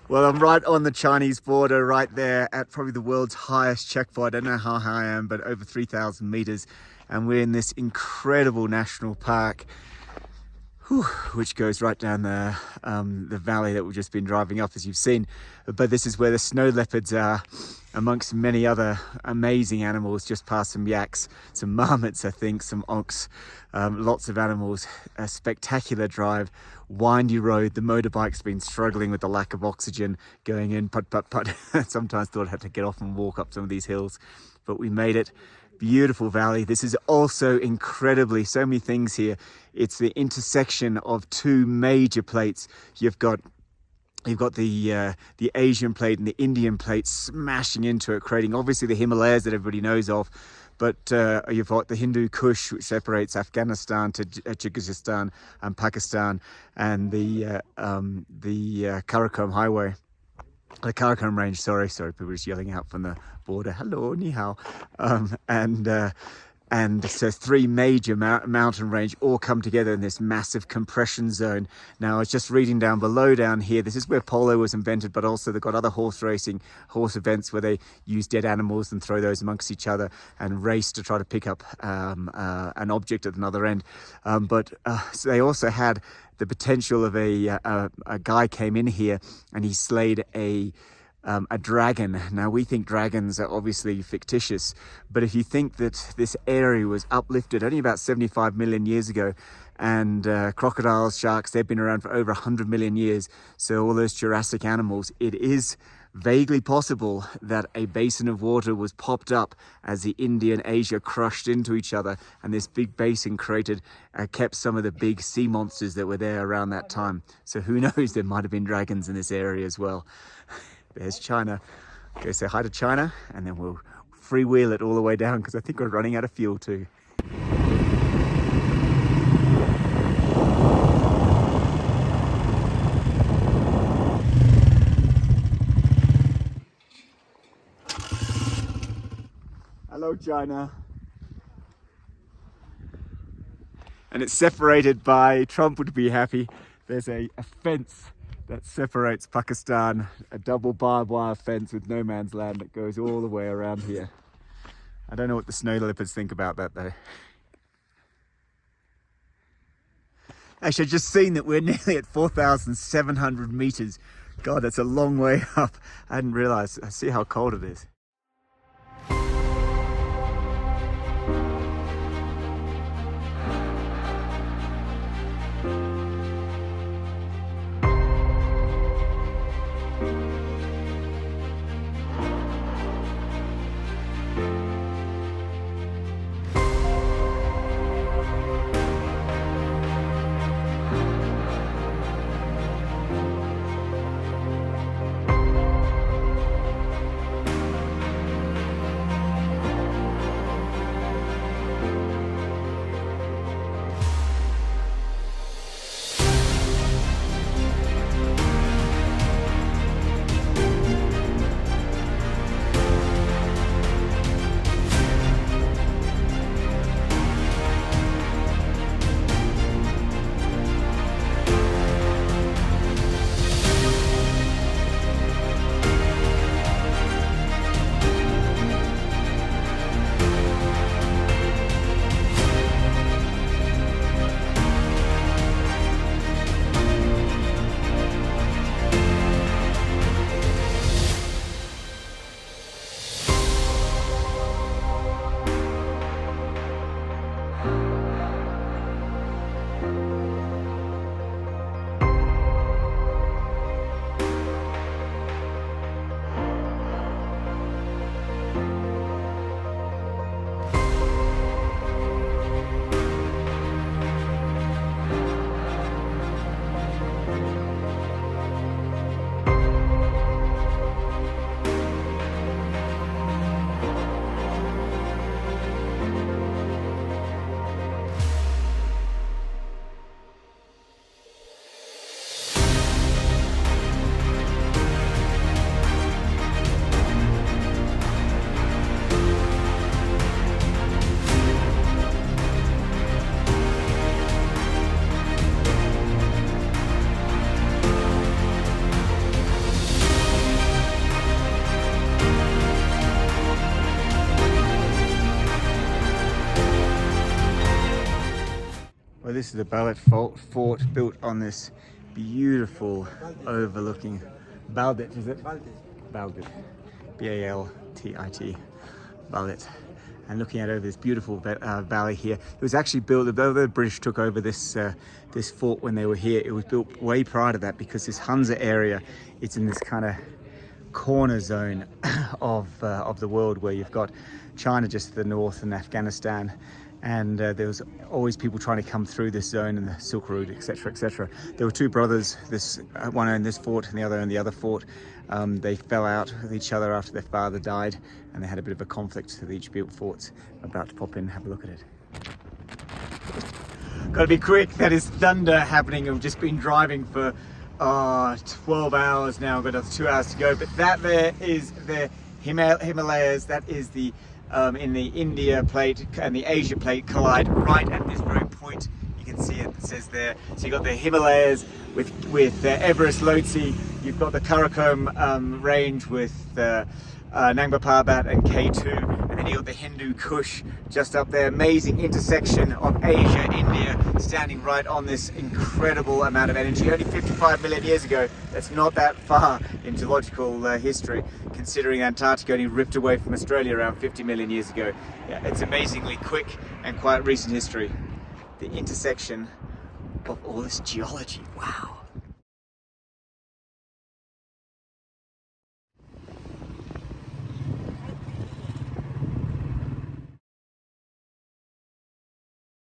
Well, I'm right on the Chinese border, right there at probably the world's highest checkpoint. I don't know how high I am, but over 3,000 meters. And we're in this incredible national park, which goes right down the valley that we've just been driving up, as you've seen. But this is where the snow leopards are, amongst many other amazing animals, just past some yaks, some marmots, I think, some ox, lots of animals. A spectacular drive, windy road. The motorbike's been struggling with the lack of oxygen going in, put. Sometimes thought I had to get off and walk up some of these hills, but we made it. Beautiful valley. This is also incredibly, so many things here. It's the intersection of two major plates. You've got the Asian plate and the Indian plate smashing into it, creating obviously the Himalayas that everybody knows of. But you've got the Hindu Kush, which separates Afghanistan to Tajikistan and Pakistan, and the Karakoram Highway. The Karakoram range, sorry, people just yelling out from the border, hello, ni hao. And so three major mountain range all come together in this massive compression zone. Now, I was just reading down below down here, this is where polo was invented, but also they've got other horse events where they use dead animals and throw those amongst each other and race to try to pick up an object at another end. So they also had the potential of a guy came in here and he slayed a dragon. Now, we think dragons are obviously fictitious, but if you think that this area was uplifted only about 75 million years ago, and crocodiles, sharks, they've been around for over 100 million years, so all those Jurassic animals, it is vaguely possible that a basin of water was popped up as the India and Asia crushed into each other, and this big basin kept some of the big sea monsters that were there around that time. So who knows, there might have been dragons in this area as well. There's China. Go say hi to China, and then we'll freewheel it all the way down, because I think we're running out of fuel too. Hello, China. And it's separated by, Trump would be happy, there's a fence that separates Pakistan, a double barbed wire fence with no man's land that goes all the way around here. I don't know what the snow leopards think about that though. Actually, I've just seen that we're nearly at 4,700 meters. God, that's a long way up. I hadn't realized. I see how cold it is. this is the Ballet Fort built on this beautiful overlooking Baldet, is it? Baldet. B-A-L-T-I-T. Baldet. And looking out over this beautiful valley here. It was actually built, although the British took over this this fort when they were here, it was built way prior to that, because this Hunza area, it's in this kind of corner zone of the world, where you've got China just to the north and Afghanistan, and there was always people trying to come through this zone and the Silk Route, etc., etc. There were two brothers, this one owned this fort and the other owned the other fort. They fell out with each other after their father died, and they had a bit of a conflict, so they each built forts. I'm about to pop in and have a look at it. Gotta be quick, that is thunder happening. I've just been driving for 12 hours now, I've got another 2 hours to go, but that there is the Himalayas. That is the in the India plate and the Asia plate collide right at this very point. You can see it says there. So you've got the Himalayas with Everest, Lhotse. You've got the Karakoram range with Nanga Parbat and K2, and then you've got the Hindu Kush just up there. Amazing intersection of Asia, India, standing right on this incredible amount of energy. Only 55 million years ago. That's not that far in geological history, considering Antarctica only ripped away from Australia around 50 million years ago. Yeah, it's amazingly quick and quite recent history. The intersection of all this geology, wow.